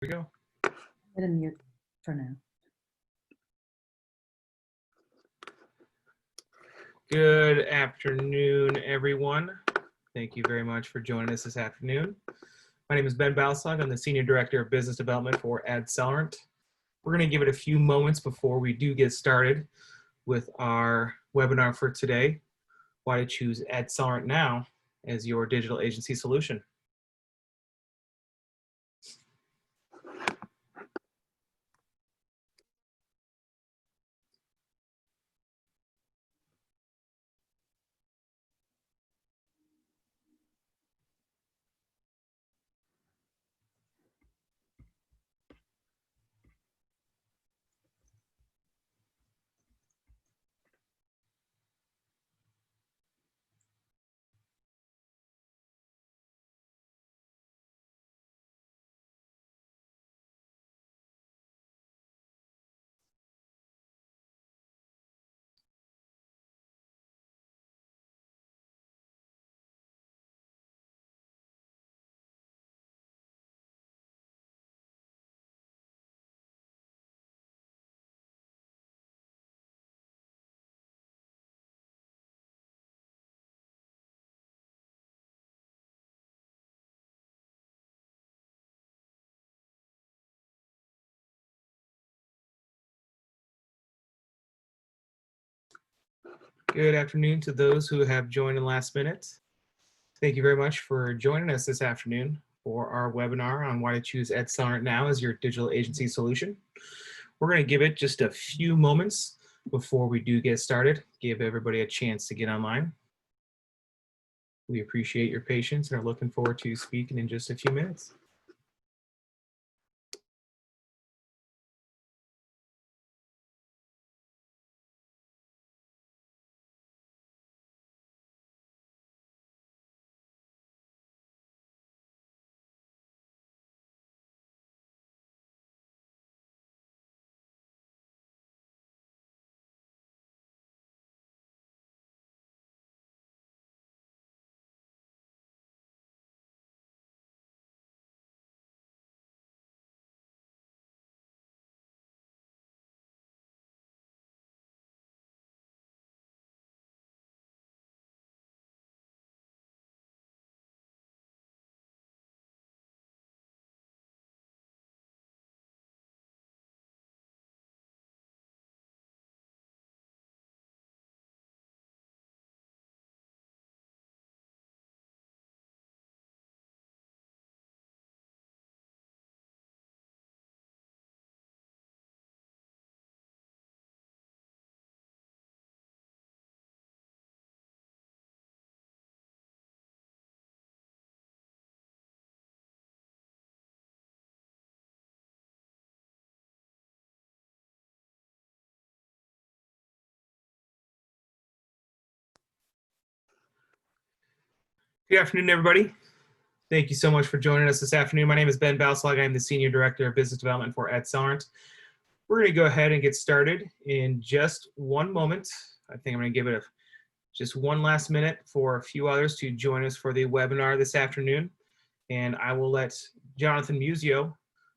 we go. I'm gonna mute for now. Good afternoon, everyone. Thank you very much for joining us this afternoon. My name is Ben Balsog. I'm the Senior Director of Business Development for AdCellerant. We're going to give it a few moments before we do get started with our webinar for today, why to choose AdCellerant now as your digital agency solution. Good afternoon to those who have joined in last minute. Thank you very much for joining us this afternoon for our webinar on why to choose AdCellerant now as your digital agency solution. We're going to give it just a few moments before we do get started, give everybody a chance to get online. We appreciate your patience and are looking forward to speaking in just a few minutes. Good afternoon, everybody. Thank you so much for joining us this afternoon. My name is Ben Balsog. I'm the Senior Director of Business Development for AdCellerant. We're going to go ahead and get started in just one moment. I think I'm going to give it just one last minute for a few others to join us for the webinar this afternoon. And I will let Jonathan Musio,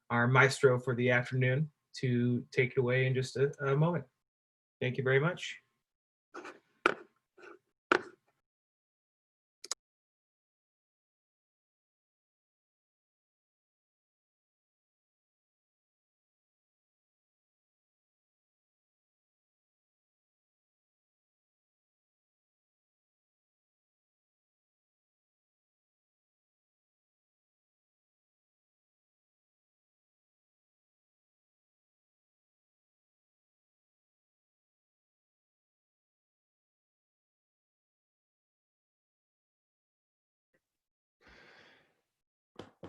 our maestro for the afternoon, to take it away in just a moment. Thank you very much.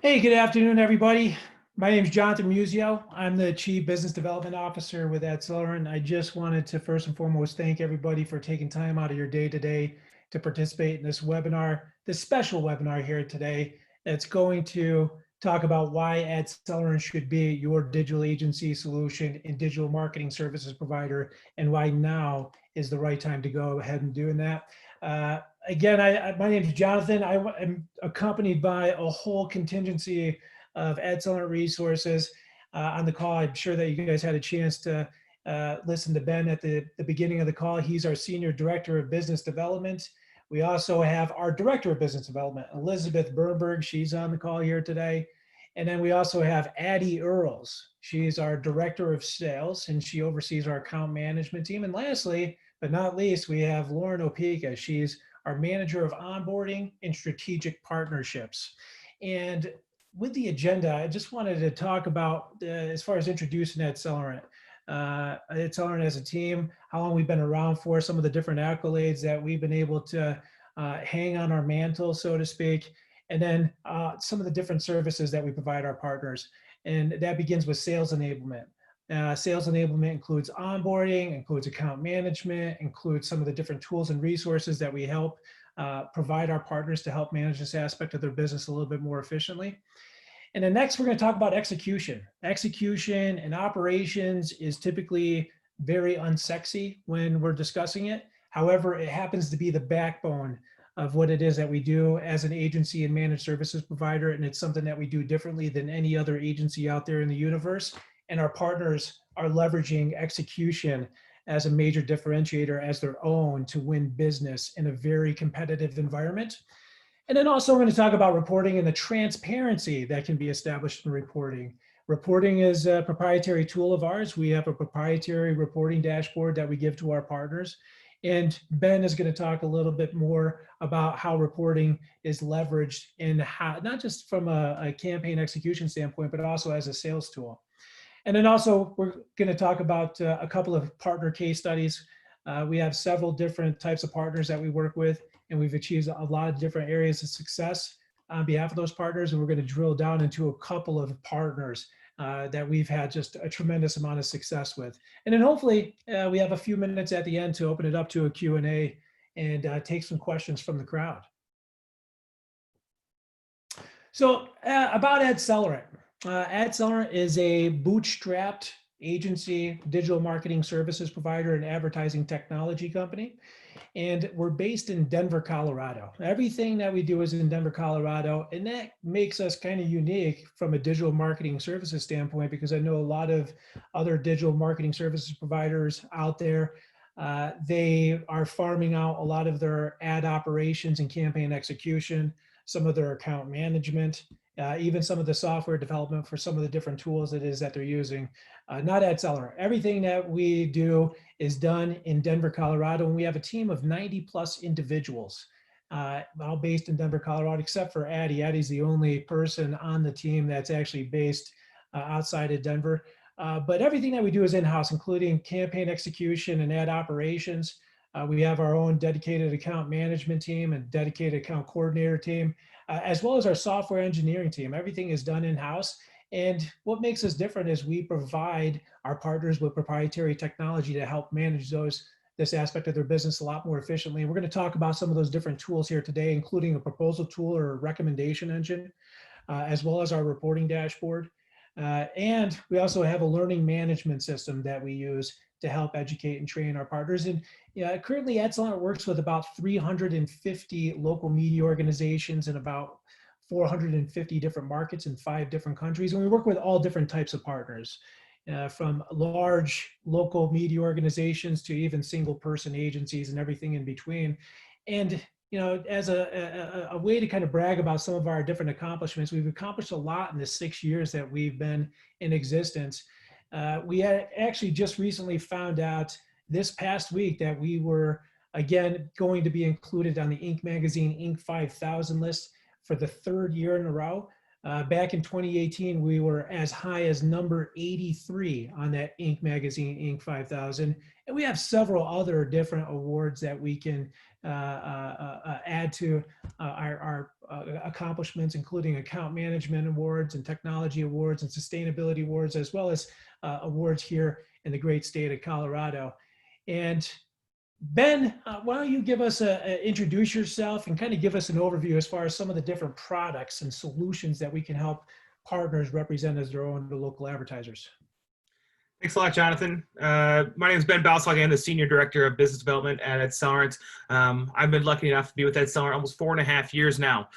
Hey, good afternoon, everybody. My name is Jonathan Musio. I'm the Chief Business Development Officer with AdCellerant. I just wanted to first and foremost thank everybody for taking time out of your day today to participate in this webinar, this special webinar here today. That's going to talk about why AdCellerant should be your digital agency solution and digital marketing services provider, and why now is the right time to go ahead and doing that. Again, my name is Jonathan. I am accompanied by a whole contingency of AdCellerant resources. On the call, I'm sure that you guys had a chance to listen to Ben at the beginning of the call. He's our Senior Director of Business Development. We also have our Director of Business Development, Elizabeth Bernberg. She's on the call here today. And then we also have Addie Earls. She's our Director of Sales, and she oversees our account management team. And lastly, but not least, we have Lauren Opeka. She's our Manager of Onboarding and Strategic Partnerships. And with the agenda, I just wanted to talk about, as far as introducing AdCellerant. AdCellerant as a team, how long we've been around for, some of the different accolades that we've been able to hang on our mantle, so to speak, and then some of the different services that we provide our partners. And that begins with sales enablement. Sales enablement includes onboarding, includes account management, includes some of the different tools and resources that we help provide our partners to help manage this aspect of their business a little bit more efficiently. And then next, we're going to talk about execution. Execution and operations is typically very unsexy when we're discussing it. However, it happens to be the backbone of what it is that we do as an agency and managed services provider. And it's something that we do differently than any other agency out there in the universe. And our partners are leveraging execution as a major differentiator as their own to win business in a very competitive environment. And then also we're going to talk about reporting and the transparency that can be established in reporting. Reporting is a proprietary tool of ours. We have a proprietary reporting dashboard that we give to our partners. And Ben is going to talk a little bit more about how reporting is leveraged in how, not just from a campaign execution standpoint, but also as a sales tool. And then also we're going to talk about a couple of partner case studies. We have several different types of partners that we work with, and we've achieved a lot of different areas of success on behalf of those partners. And we're going to drill down into a couple of partners that we've had just a tremendous amount of success with. And then hopefully we have a few minutes at the end to open it up to a Q&A and take some questions from the crowd. So about AdCellerant. AdCellerant is a bootstrapped agency, digital marketing services provider, and advertising technology company. And we're based in Denver, Colorado. Everything that we do is in Denver, Colorado. And that makes us kind of unique from a digital marketing services standpoint, because I know a lot of other digital marketing services providers out there, they are farming out a lot of their ad operations and campaign execution, some of their account management, even some of the software development for some of the different tools it is that they're using. Not AdCellerant. Everything that we do is done in Denver, Colorado, and we have a team of 90+ individuals, all based in Denver, Colorado, except for Addie. Addie's the only person on the team that's actually based outside of Denver. But everything that we do is in-house, including campaign execution and ad operations. We have our own dedicated account management team and dedicated account coordinator team, as well as our software engineering team. Everything is done in-house. And what makes us different is we provide our partners with proprietary technology to help manage this aspect of their business a lot more efficiently. And we're going to talk about some of those different tools here today, including a proposal tool or a recommendation engine, as well as our reporting dashboard. And we also have a learning management system that we use to help educate and train our partners. And currently AdCellerant works with about 350 local media organizations in about 450 different markets in 5 different countries. And we work with all different types of partners, from large local media organizations to even single person agencies and everything in between. And as a way to kind of brag about some of our different accomplishments, we've accomplished a lot in the 6 years that we've been in existence. We had actually just recently found out this past week that we were, again, going to be included on the Inc. magazine Inc. 5000 list for the 3rd year in a row. Back in 2018, we were as high as number 83 on that Inc. magazine Inc. 5000. And we have several other different awards that we can add to our accomplishments, including account management awards and technology awards and sustainability awards, as well as awards here in the great state of Colorado. And Ben, why don't you give us introduce yourself and kind of give us an overview as far as some of the different products and solutions that we can help partners represent as their own local advertisers. Thanks a lot, Jonathan. My name is Ben Balsog. I'm the Senior Director of Business Development at AdCellerant. I've been lucky enough to be with AdCellerant almost 4.5 years now.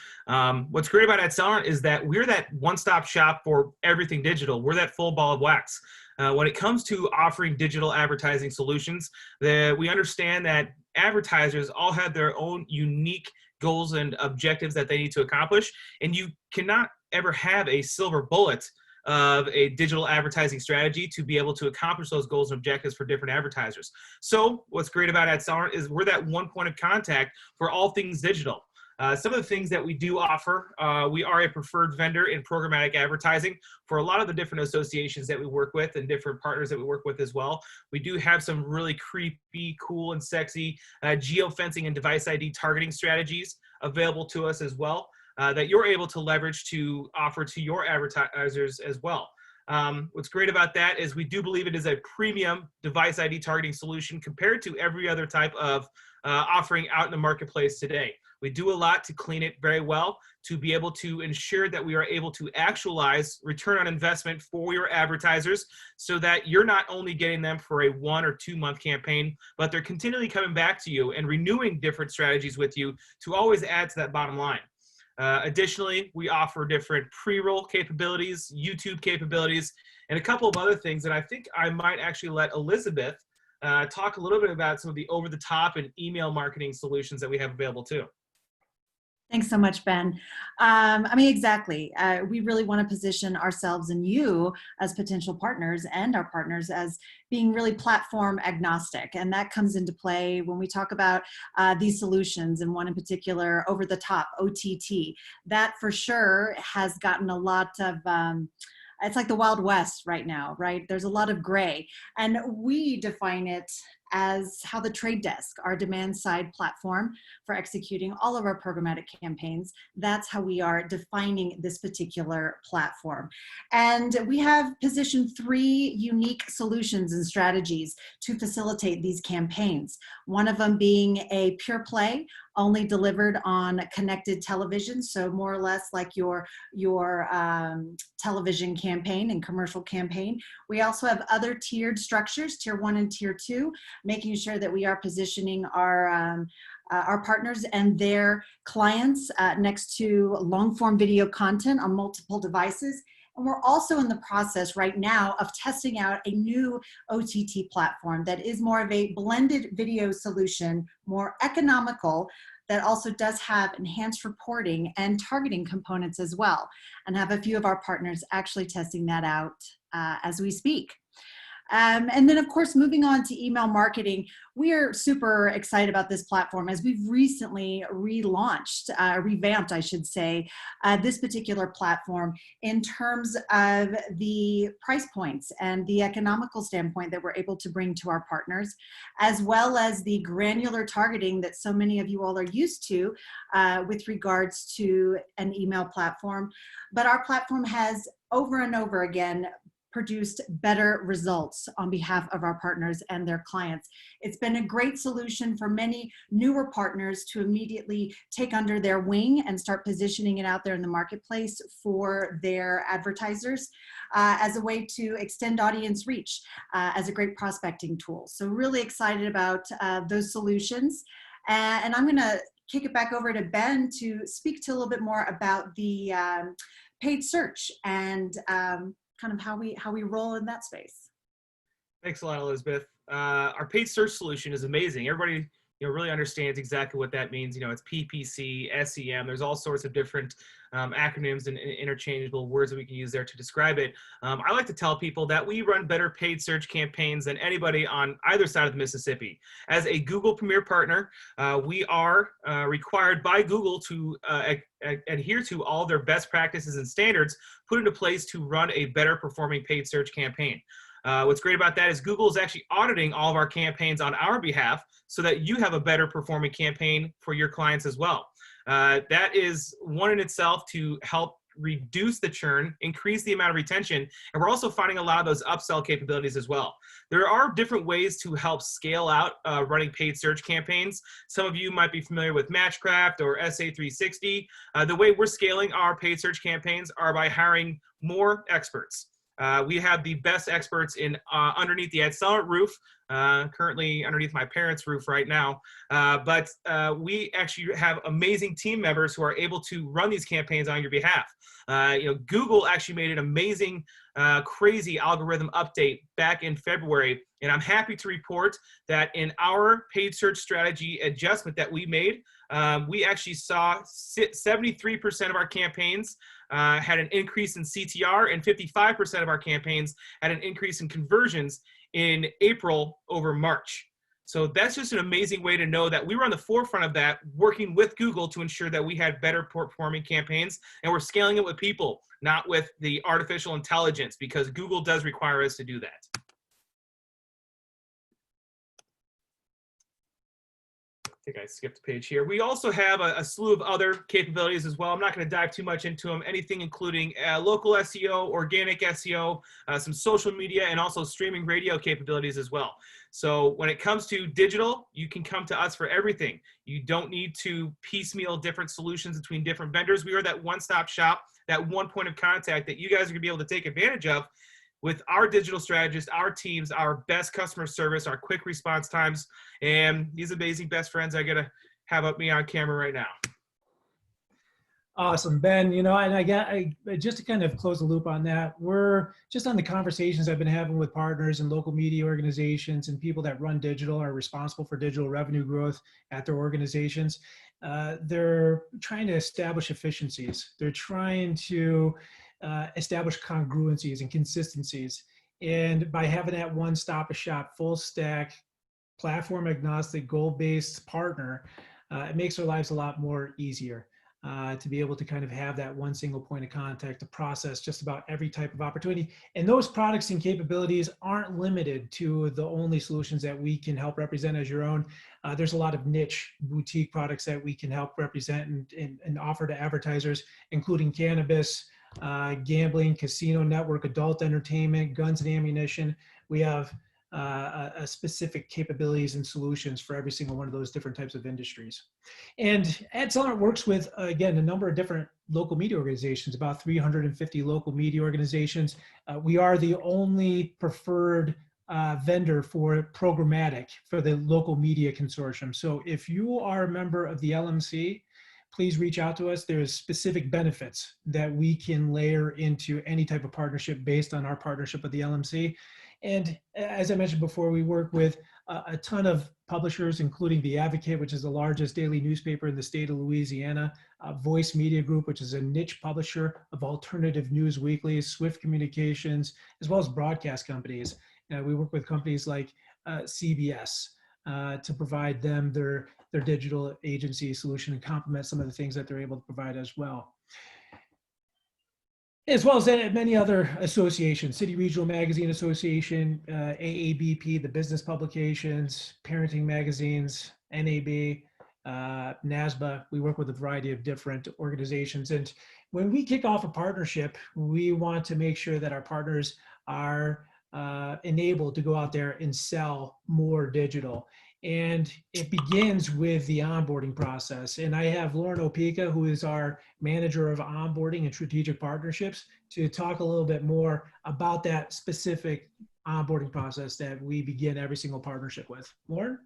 What's great about AdCellerant is that we're that one-stop shop for everything digital. We're that full ball of wax. When it comes to offering digital advertising solutions, we understand that advertisers all have their own unique goals and objectives that they need to accomplish, and you cannot ever have a silver bullet of a digital advertising strategy to be able to accomplish those goals and objectives for different advertisers. So what's great about AdCellerant is we're that one point of contact for all things digital. Some of the things that we do offer, we are a preferred vendor in programmatic advertising for a lot of the different associations that we work with and different partners that we work with as well. We do have some really creepy, cool, and sexy geofencing and device ID targeting strategies available to us as well. That you're able to leverage to offer to your advertisers as well. What's great about that is we do believe it is a premium device ID targeting solution compared to every other type of offering out in the marketplace today. We do a lot to clean it very well to be able to ensure that we are able to actualize return on investment for your advertisers so that you're not only getting them for a 1 or 2 month campaign, but they're continually coming back to you and renewing different strategies with you to always add to that bottom line. Additionally, we offer different pre-roll capabilities, YouTube capabilities, and a couple of other things that I think I might actually let Elizabeth talk a little bit about some of the over-the-top and email marketing solutions that we have available too. Thanks so much, Ben. Exactly. We really want to position ourselves and you as potential partners and our partners as being really platform agnostic. And that comes into play when we talk about these solutions, and one in particular, over the top, OTT. That for sure has gotten a lot of, it's like the Wild West right now, right? There's a lot of gray. And we define it as how the trade desk, our demand side platform for executing all of our programmatic campaigns, that's how we are defining this particular platform. And we have positioned 3 unique solutions and strategies to facilitate these campaigns. One of them being a pure play, only delivered on connected television, so more or less like your television campaign and commercial campaign. We also have other tiered structures, tier 1 and tier 2, making sure that we are positioning our partners and their clients next to long-form video content on multiple devices. And we're also in the process right now of testing out a new OTT platform that is more of a blended video solution, more economical, that also does have enhanced reporting and targeting components as well, and have a few of our partners actually testing that out as we speak. And then, of course, moving on to email marketing, we are super excited about this platform as we've recently relaunched, revamped, I should say, this particular platform in terms of the price points and the economical standpoint that we're able to bring to our partners, as well as the granular targeting that so many of you all are used to with regards to an email platform. But our platform has over and over again produced better results on behalf of our partners and their clients. It's been a great solution for many newer partners to immediately take under their wing and start positioning it out there in the marketplace for their advertisers as a way to extend audience reach as a great prospecting tool. So really excited about those solutions. And I'm going to kick it back over to Ben to speak to a little bit more about the paid search and kind of how we roll in that space. Thanks a lot, Elizabeth. Our paid search solution is amazing. Everybody, really understands exactly what that means. It's PPC, SEM. There's all sorts of different acronyms and interchangeable words that we can use there to describe it. I like to tell people that we run better paid search campaigns than anybody on either side of the Mississippi. As a Google Premier Partner, we are required by Google to adhere to all their best practices and standards put into place to run a better performing paid search campaign. What's great about that is Google is actually auditing all of our campaigns on our behalf so that you have a better performing campaign for your clients as well. That is one in itself to help reduce the churn, increase the amount of retention, and we're also finding a lot of those upsell capabilities as well. There are different ways to help scale out running paid search campaigns. Some of you might be familiar with Matchcraft or SA360. The way we're scaling our paid search campaigns are by hiring more experts. We have the best experts in underneath the AdCellerant roof, currently underneath my parents' roof right now. But we actually have amazing team members who are able to run these campaigns on your behalf. Google actually made an amazing, crazy algorithm update back in February, and I'm happy to report that in our paid search strategy adjustment that we made, we actually saw 73% of our campaigns had an increase in CTR, and 55% of our campaigns had an increase in conversions in April over March. So that's just an amazing way to know that we were on the forefront of that, working with Google to ensure that we had better performing campaigns, and we're scaling it with people, not with the artificial intelligence, because Google does require us to do that. I think I skipped a page here. We also have a slew of other capabilities as well. I'm not going to dive too much into them. Anything including local SEO, organic SEO, some social media, and also streaming radio capabilities as well. So when it comes to digital, you can come to us for everything. You don't need to piecemeal different solutions between different vendors. We are that one-stop shop, that one point of contact that you guys are going to be able to take advantage of with our digital strategists, our teams, our best customer service, our quick response times, and these amazing best friends I get to have up me on camera right now. Awesome, Ben. And I just to kind of close the loop on that, we're just on the conversations I've been having with partners and local media organizations and people that run digital, are responsible for digital revenue growth at their organizations. They're trying to establish efficiencies. They're trying to establish congruencies and consistencies. And by having that one-stop shop, full stack, platform agnostic, goal-based partner, it makes their lives a lot more easier to be able to kind of have that one single point of contact to process just about every type of opportunity. And those products and capabilities aren't limited to the only solutions that we can help represent as your own. There's a lot of niche boutique products that we can help represent and offer to advertisers, including cannabis, gambling, casino network, adult entertainment, guns and ammunition. We have specific capabilities and solutions for every single one of those different types of industries. And AdCellerant works with, again, a number of different local media organizations, about 350 local media organizations. We are the only preferred vendor for programmatic for the local media consortium. So if you are a member of the LMC, please reach out to us. There's specific benefits that we can layer into any type of partnership based on our partnership with the LMC. And as I mentioned before, we work with a ton of publishers, including The Advocate, which is the largest daily newspaper in the state of Louisiana, Voice Media Group, which is a niche publisher of alternative news weeklies, Swift Communications, as well as broadcast companies. We work with companies like CBS to provide them their digital agency solution and complement some of the things that they're able to provide as well. As well as many other associations, City Regional Magazine Association, AABP, the business publications, parenting magazines, NAB, NASBA. We work with a variety of different organizations. And when we kick off a partnership, we want to make sure that our partners are enabled to go out there and sell more digital. And it begins with the onboarding process. And I have Lauren Opeka, who is our manager of onboarding and strategic partnerships, to talk a little bit more about that specific onboarding process that we begin every single partnership with. Lauren?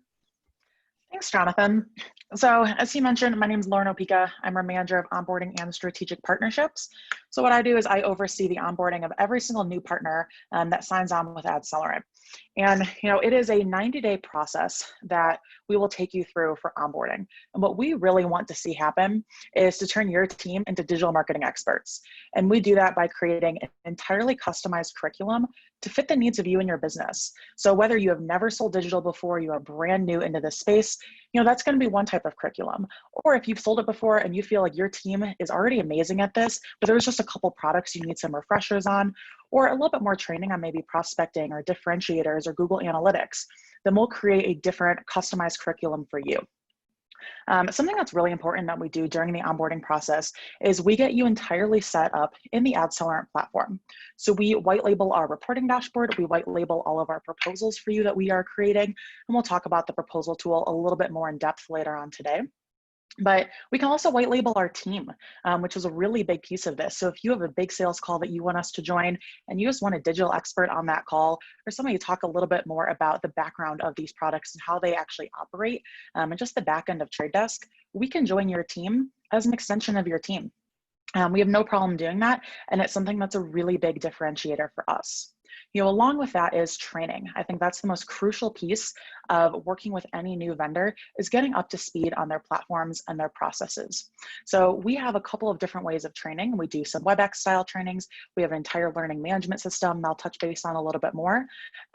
Thanks, Jonathan. So as he mentioned, my name is Lauren Opeka. I'm our manager of onboarding and strategic partnerships. So what I do is I oversee the onboarding of every single new partner that signs on with AdCellerant. And it is a 90-day process that we will take you through for onboarding. And what we really want to see happen is to turn your team into digital marketing experts. And we do that by creating an entirely customized curriculum to fit the needs of you and your business. So whether you have never sold digital before, you are brand new into this space, that's going to be one type of curriculum. Or if you've sold it before and you feel like your team is already amazing at this, but there's just a couple products you need some refreshers on, or a little bit more training on maybe prospecting or differentiators or Google Analytics, then we'll create a different customized curriculum for you. Something that's really important that we do during the onboarding process is we get you entirely set up in the AdCellerant platform. So we white label our reporting dashboard, we white label all of our proposals for you that we are creating, and we'll talk about the proposal tool a little bit more in depth later on today. But we can also white label our team, which is a really big piece of this. So if you have a big sales call that you want us to join and you just want a digital expert on that call, or somebody to talk a little bit more about the background of these products and how they actually operate, and just the back end of Trade Desk, we can join your team as an extension of your team. We have no problem doing that, and it's something that's a really big differentiator for us. Along with that is training. I think that's the most crucial piece of working with any new vendor, is getting up to speed on their platforms and their processes. So we have a couple of different ways of training. We do some WebEx style trainings. We have an entire learning management system I'll touch base on a little bit more,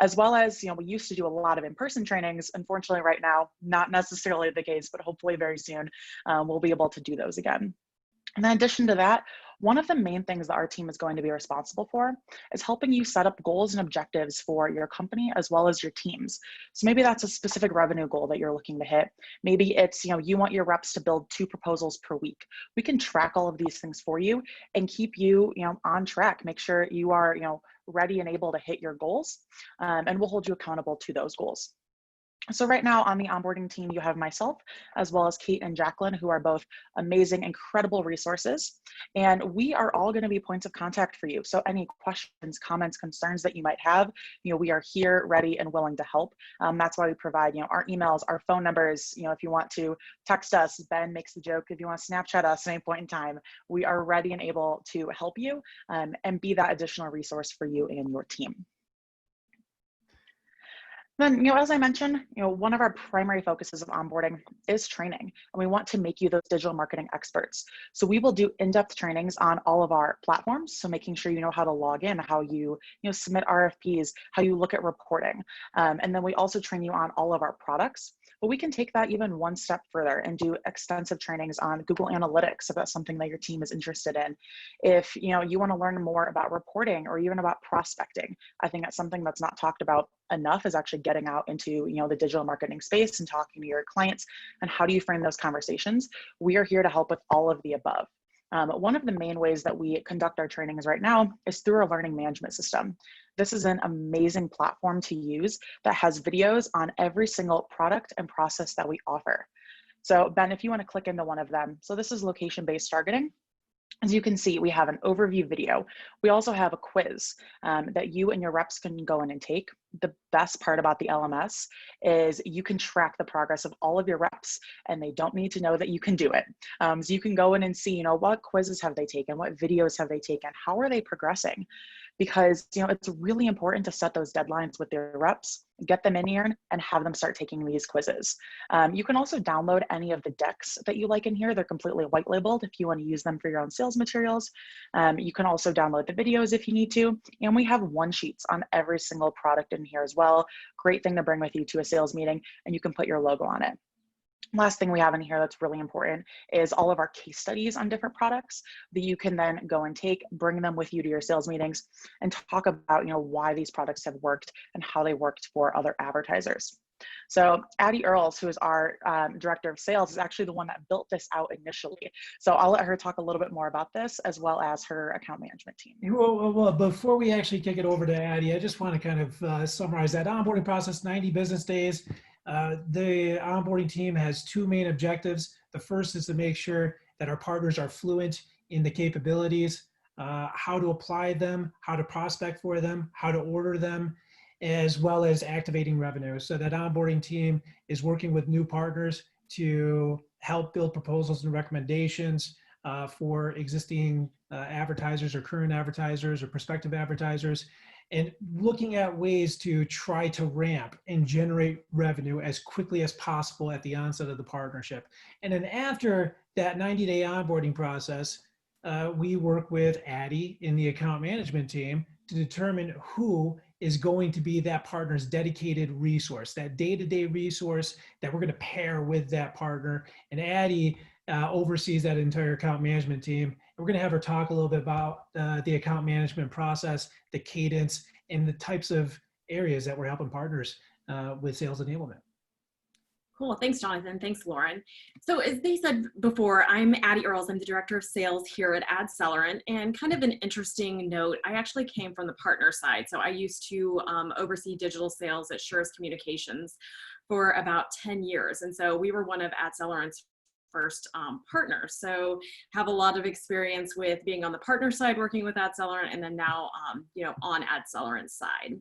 as well as, we used to do a lot of in-person trainings. Unfortunately, right now, not necessarily the case, but hopefully very soon, we'll be able to do those again. And in addition to that, one of the main things that our team is going to be responsible for is helping you set up goals and objectives for your company as well as your teams. So maybe that's a specific revenue goal that you're looking to hit. Maybe it's, you want your reps to build 2 proposals per week. We can track all of these things for you and keep you, on track. Make sure you are, ready and able to hit your goals, and we'll hold you accountable to those goals. So right now on the onboarding team, you have myself, as well as Kate and Jacqueline, who are both amazing, incredible resources. And we are all going to be points of contact for you. So any questions, comments, concerns that you might have, we are here, ready and willing to help. That's why we provide, our emails, our phone numbers. If you want to text us, Ben makes the joke, if you want to Snapchat us at any point in time, we are ready and able to help you, and be that additional resource for you and your team. Then, as I mentioned, one of our primary focuses of onboarding is training, and we want to make you those digital marketing experts. So we will do in-depth trainings on all of our platforms. So making sure you know how to log in, how you, submit RFPs, how you look at reporting. And then we also train you on all of our products. But we can take that even one step further and do extensive trainings on Google Analytics if that's something that your team is interested in. If you want to learn more about reporting or even about prospecting, I think that's something that's not talked about enough, is actually getting out into the digital marketing space and talking to your clients and how do you frame those conversations. We are here to help with all of the above. One of the main ways that we conduct our trainings right now is through our learning management system. This is an amazing platform to use that has videos on every single product and process that we offer. So Ben, if you want to click into one of them. So this is location-based targeting. As you can see, we have an overview video. We also have a quiz that you and your reps can go in and take. The best part about the LMS is you can track the progress of all of your reps, and they don't need to know that you can do it. So you can go in and see, what quizzes have they taken? What videos have they taken? How are they progressing? Because, it's really important to set those deadlines with their reps, get them in here and have them start taking these quizzes. You can also download any of the decks that you like in here. They're completely white labeled if you want to use them for your own sales materials. You can also download the videos if you need to. And we have one sheets on every single product in here as well. Great thing to bring with you to a sales meeting, and you can put your logo on it. Last thing we have in here that's really important is all of our case studies on different products that you can then go and take, bring them with you to your sales meetings and talk about, why these products have worked and how they worked for other advertisers. So Addie Earls, who is our director of sales, is actually the one that built this out initially. So I'll let her talk a little bit more about this, as well as her account management team. Well, before we actually kick it over to Addie, I just want to kind of summarize that onboarding process, 90 business days. The onboarding team has 2 main objectives. The first is to make sure that our partners are fluent in the capabilities, how to apply them, how to prospect for them, how to order them, as well as activating revenue. So that onboarding team is working with new partners to help build proposals and recommendations for existing advertisers or current advertisers or prospective advertisers, and looking at ways to try to ramp and generate revenue as quickly as possible at the onset of the partnership. And then after that 90-day onboarding process, we work with Addie in the account management team to determine who is going to be that partner's dedicated resource, that day-to-day resource that we're going to pair with that partner. And Addie oversees that entire account management team. And we're going to have her talk a little bit about the account management process, the cadence, and the types of areas that we're helping partners with sales enablement. Cool. Thanks, Jonathan. Thanks, Lauren. So as they said before, I'm Addie Earls. I'm the Director of Sales here at AdCellerant. And kind of an interesting note, I actually came from the partner side. So I used to oversee digital sales at Sure's Communications for about 10 years. And so we were one of AdCellerant's first partner. So have a lot of experience with being on the partner side, working with AdCellerant, and then now, on AdCellerant's side.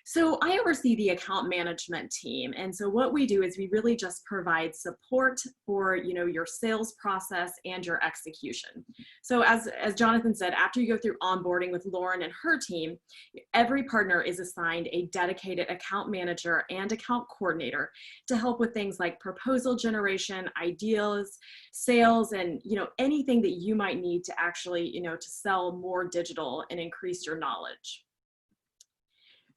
So I oversee the account management team. And so what we do is we really just provide support for, your sales process and your execution. So as Jonathan said, after you go through onboarding with Lauren and her team, every partner is assigned a dedicated account manager and account coordinator to help with things like proposal generation, ideas, sales, and, anything that you might need to actually, to sell more digital and increase your knowledge.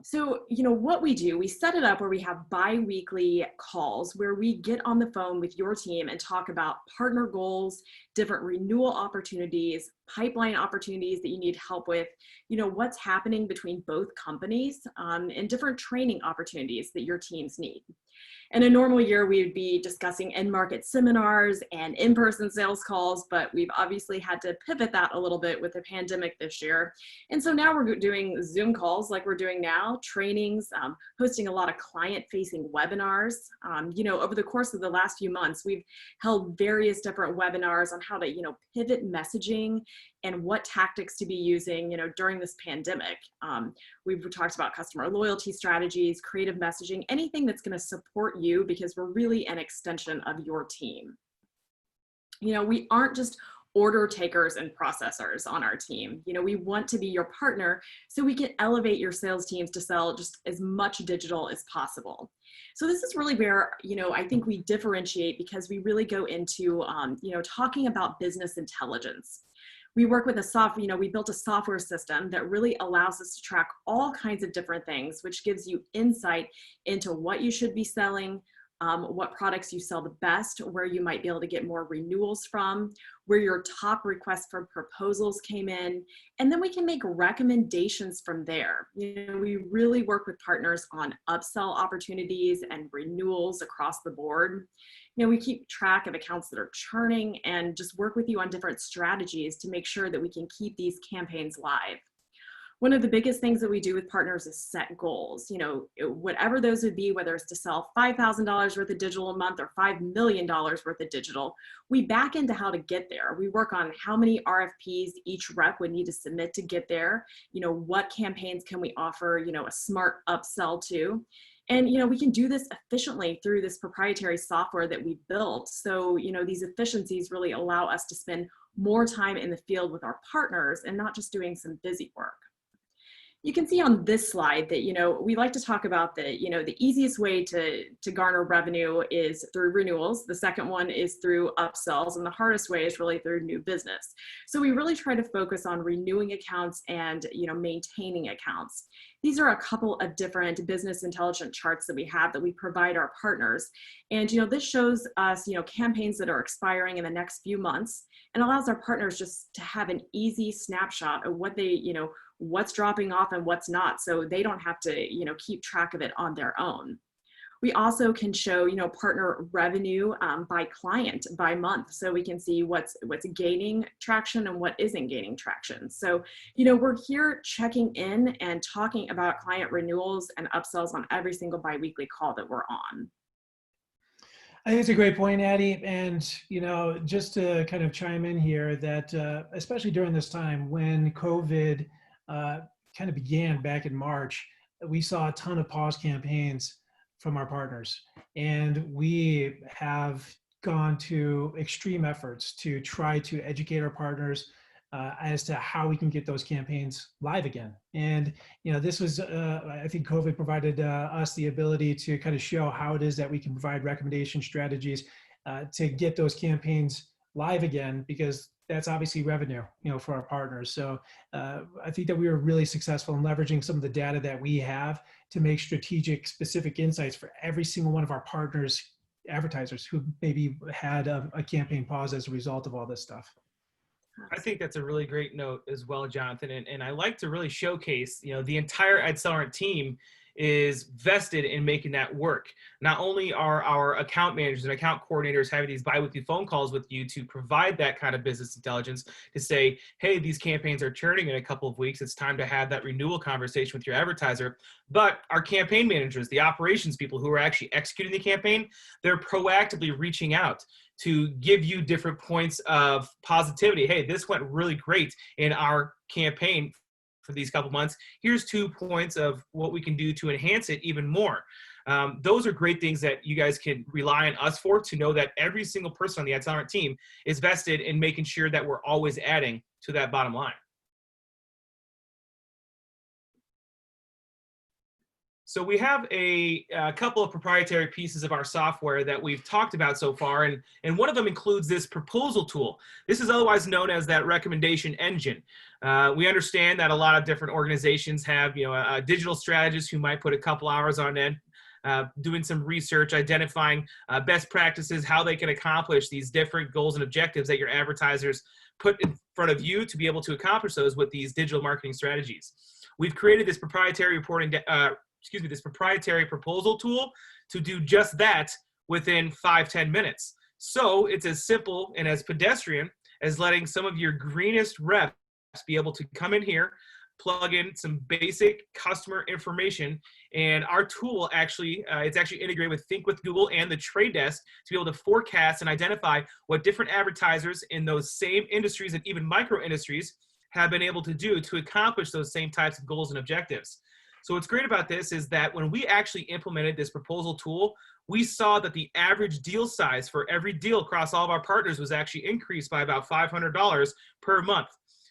So, what we do, we set it up where we have bi-weekly calls where we get on the phone with your team and talk about partner goals, different renewal opportunities, pipeline opportunities that you need help with, what's happening between both companies, and different training opportunities that your teams need. In a normal year, we would be discussing in-market seminars and in-person sales calls, but we've obviously had to pivot that a little bit with the pandemic this year. And so now we're doing Zoom calls like we're doing now, trainings, hosting a lot of client-facing webinars. Over the course of the last few months, we've held various different webinars on how to, pivot messaging and what tactics to be using, during this pandemic. We've talked about customer loyalty strategies, creative messaging, anything that's going to support you because we're really an extension of your team. We aren't just order takers and processors on our team. We want to be your partner so we can elevate your sales teams to sell just as much digital as possible. So this is really where, I think we differentiate because we really go into, talking about business intelligence. We work with we built a software system that really allows us to track all kinds of different things, which gives you insight into what you should be selling, what products you sell the best, where you might be able to get more renewals from, where your top requests for proposals came in, and then we can make recommendations from there. We really work with partners on upsell opportunities and renewals across the board. We keep track of accounts that are churning and just work with you on different strategies to make sure that we can keep these campaigns live. One of the biggest things that we do with partners is set goals. Whatever those would be, whether it's to sell $5,000 worth of digital a month or $5 million worth of digital, we back into how to get there. We work on how many RFPs each rep would need to submit to get there. What campaigns can we offer, a smart upsell to? And, we can do this efficiently through this proprietary software that we built. So, these efficiencies really allow us to spend more time in the field with our partners and not just doing some busy work. You can see on this slide that, we like to talk about the easiest way to garner revenue is through renewals. The second one is through upsells, and the hardest way is really through new business. So we really try to focus on renewing accounts and, maintaining accounts. These are a couple of different business intelligence charts that we have that we provide our partners. And, this shows us, campaigns that are expiring in the next few months and allows our partners just to have an easy snapshot of what they, what's dropping off and what's not, so they don't have to, keep track of it on their own. We also can show, partner revenue by client, by month, so we can see what's gaining traction and what isn't gaining traction. So, we're here checking in and talking about client renewals and upsells on every single biweekly call that we're on. I think it's a great point, Addie. And, just to kind of chime in here that, especially during this time when COVID kind of began back in March, we saw a ton of pause campaigns from our partners. And we have gone to extreme efforts to try to educate our partners as to how we can get those campaigns live again. And, this was, I think COVID provided us the ability to kind of show how it is that we can provide recommendation strategies to get those campaigns live again, because that's obviously revenue, for our partners. So I think that we were really successful in leveraging some of the data that we have to make strategic, specific insights for every single one of our partners, advertisers who maybe had a campaign pause as a result of all this stuff. I think that's a really great note as well, Jonathan. And I like to really showcase, the entire AdCellerant team is vested in making that work. Not only are our account managers and account coordinators having these biweekly phone calls with you to provide that kind of business intelligence to say, hey, these campaigns are churning in a couple of weeks. It's time to have that renewal conversation with your advertiser. But our campaign managers, the operations people who are actually executing the campaign, they're proactively reaching out to give you different points of positivity. Hey, this went really great in our campaign for these couple months. Here's 2 points of what we can do to enhance it even more. Those are great things that you guys can rely on us for, to know that every single person on the AdCellerant team is vested in making sure that we're always adding to that bottom line. So we have a couple of proprietary pieces of our software that we've talked about so far, and one of them includes this proposal tool. This is otherwise known as that recommendation engine. We understand that a lot of different organizations have, a digital strategist who might put a couple hours on end, doing some research, identifying best practices, how they can accomplish these different goals and objectives that your advertisers put in front of you to be able to accomplish those with these digital marketing strategies. We've created this proprietary this proprietary proposal tool to do just that within 5-10 minutes. So it's as simple and as pedestrian as letting some of your greenest reps be able to come in here, plug in some basic customer information, and our tool actually, it's actually integrated with Think with Google and the Trade Desk to be able to forecast and identify what different advertisers in those same industries and even micro industries have been able to do to accomplish those same types of goals and objectives. So what's great about this is that when we actually implemented this proposal tool, we saw that the average deal size for every deal across all of our partners was actually increased by about $500 per month.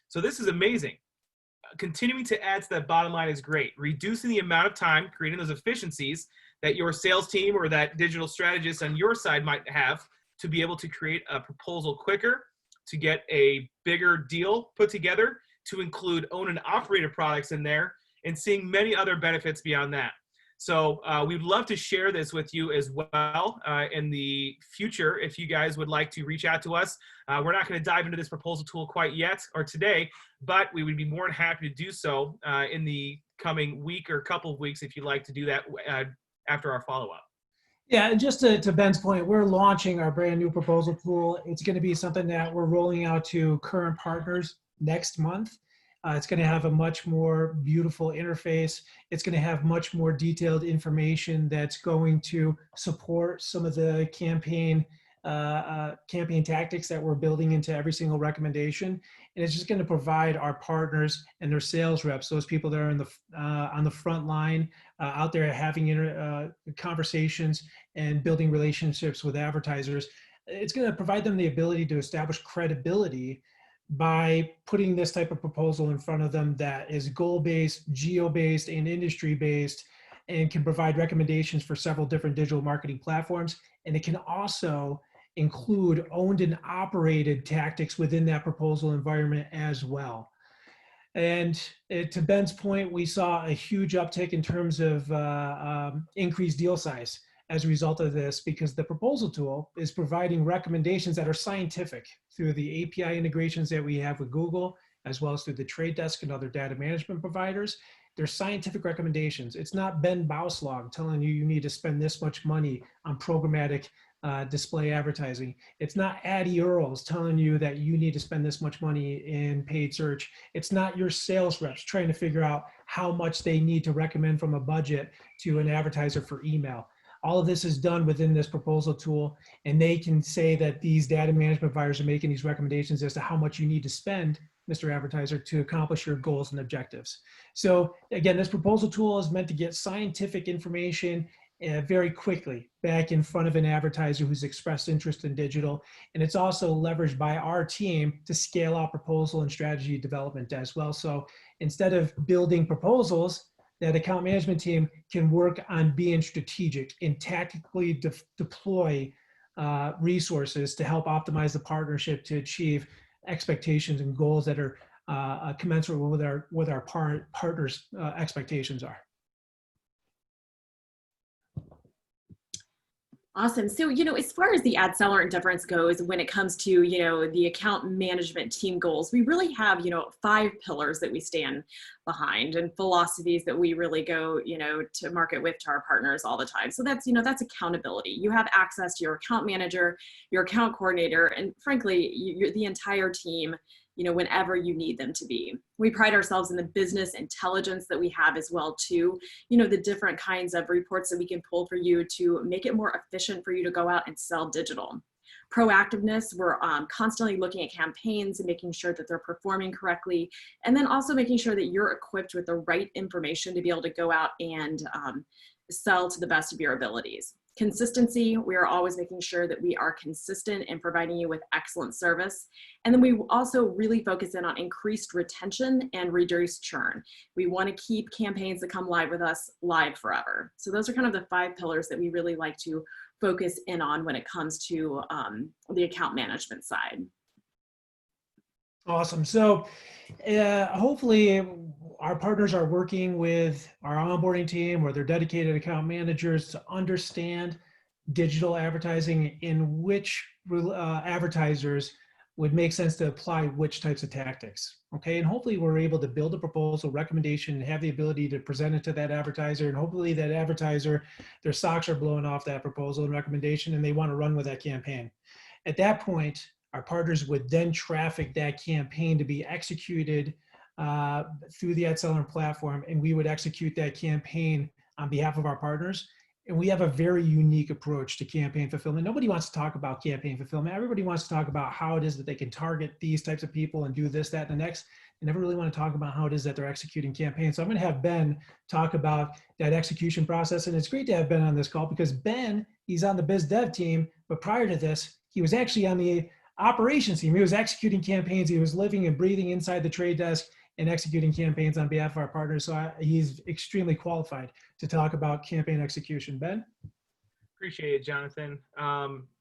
So this is amazing. Continuing to add to that bottom line is great. Reducing the amount of time, creating those efficiencies that your sales team or that digital strategist on your side might have to be able to create a proposal quicker, to get a bigger deal put together, to include own and operated products in there, and seeing many other benefits beyond that. So we'd love to share this with you as well in the future if you guys would like to reach out to us. We're not going to dive into this proposal tool quite yet or today, but we would be more than happy to do so in the coming week or couple of weeks if you'd like to do that after our follow-up. Yeah, and just to Ben's point, we're launching our brand new proposal tool. It's going to be something that we're rolling out to current partners next month. It's going to have a much more beautiful interface. It's going to have much more detailed information that's going to support some of the campaign tactics that we're building into every single recommendation. And it's just going to provide our partners and their sales reps, those people that are on the front line, out there having conversations and building relationships with advertisers. It's going to provide them the ability to establish credibility by putting this type of proposal in front of them that is goal-based, geo-based, and industry-based, and can provide recommendations for several different digital marketing platforms. And it can also include owned and operated tactics within that proposal environment as well. And to Ben's point, we saw a huge uptick in terms of increased deal size as a result of this, because the proposal tool is providing recommendations that are scientific through the API integrations that we have with Google, as well as through the Trade Desk and other data management providers. They're scientific recommendations. It's not Ben Bauslog telling you need to spend this much money on programmatic display advertising. It's not Addy Earls telling you that you need to spend this much money in paid search. It's not your sales reps trying to figure out how much they need to recommend from a budget to an advertiser for email. All of this is done within this proposal tool, and they can say that these data management providers are making these recommendations as to how much you need to spend, Mr. Advertiser, to accomplish your goals and objectives. So again, this proposal tool is meant to get scientific information very quickly back in front of an advertiser who's expressed interest in digital. And it's also leveraged by our team to scale out proposal and strategy development as well. So instead of building proposals, that account management team can work on being strategic and tactically deploy resources to help optimize the partnership to achieve expectations and goals that are commensurate with our partners' expectations are. Awesome. So, as far as the AdCellerant difference goes, when it comes to, the account management team goals, we really have, 5 pillars that we stand behind and philosophies that we really go, to market with to our partners all the time. So that's accountability. You have access to your account manager, your account coordinator, and frankly, you're the entire team, whenever you need them to be. We pride ourselves in the business intelligence that we have as well too. The different kinds of reports that we can pull for you to make it more efficient for you to go out and sell digital. Proactiveness, we're constantly looking at campaigns and making sure that they're performing correctly. And then also making sure that you're equipped with the right information to be able to go out and sell to the best of your abilities. Consistency, we are always making sure that we are consistent in providing you with excellent service. And then we also really focus in on increased retention and reduced churn. We want to keep campaigns that come live with us live forever. So those are kind of the 5 pillars that we really like to focus in on when it comes to the account management side. Awesome. So hopefully our partners are working with our onboarding team or their dedicated account managers to understand digital advertising, in which advertisers would make sense to apply which types of tactics. Okay. And hopefully we're able to build a proposal recommendation and have the ability to present it to that advertiser. And hopefully that advertiser, their socks are blowing off that proposal and recommendation, and they want to run with that campaign. At that point, our partners would then traffic that campaign to be executed through the AdCellerant platform, and we would execute that campaign on behalf of our partners. And we have a very unique approach to campaign fulfillment. Nobody wants to talk about campaign fulfillment. Everybody wants to talk about how it is that they can target these types of people and do this, that, and the next. They never really want to talk about how it is that they're executing campaigns. So I'm going to have Ben talk about that execution process. And it's great to have Ben on this call because Ben, he's on the biz dev team, but prior to this, he was actually on the operations team. He was executing campaigns. He was living and breathing inside the trade desk and executing campaigns on behalf of our partners. So he's extremely qualified to talk about campaign execution. Ben? Appreciate it, Jonathan.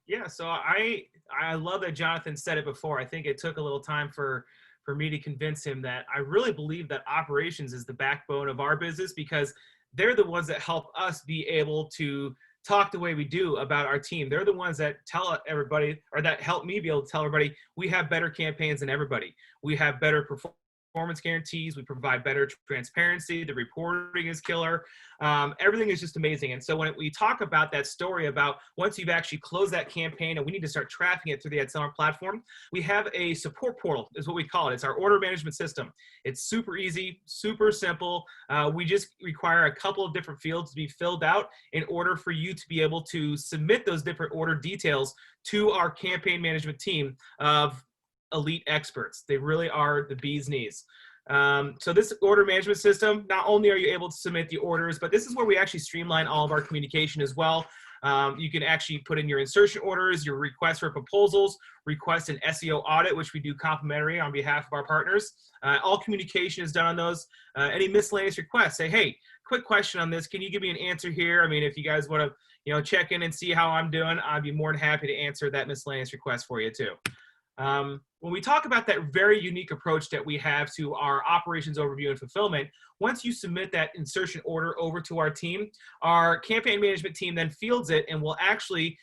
Yeah, so I love that Jonathan said it before. I think it took a little time for me to convince him that I really believe that operations is the backbone of our business, because they're the ones that help us be able to talk the way we do about our team. They're the ones that tell everybody, or that help me be able to tell everybody, we have better campaigns than everybody. We have better performance guarantees. We provide better transparency. The reporting is killer. Everything is just amazing. And so when we talk about that story about once you've actually closed that campaign and we need to start tracking it through the AdCellerant platform, we have a support portal is what we call it. It's our order management system. It's super easy, super simple. We just require a couple of different fields to be filled out in order for you to be able to submit those different order details to our campaign management team of elite experts. They really are the bee's knees. So this order management system, not only are you able to submit the orders, but this is where we actually streamline all of our communication as well. You can actually put in your insertion orders, your requests for proposals, request an SEO audit, which we do complimentary on behalf of our partners. All communication is done on those. Any miscellaneous requests, say, hey, quick question on this. Can you give me an answer here? I mean, if you guys want to, check in and see how I'm doing, I'd be more than happy to answer that miscellaneous request for you too. When we talk about that very unique approach that we have to our operations overview and fulfillment, once you submit that insertion order over to our team, our campaign management team then fields it and will actually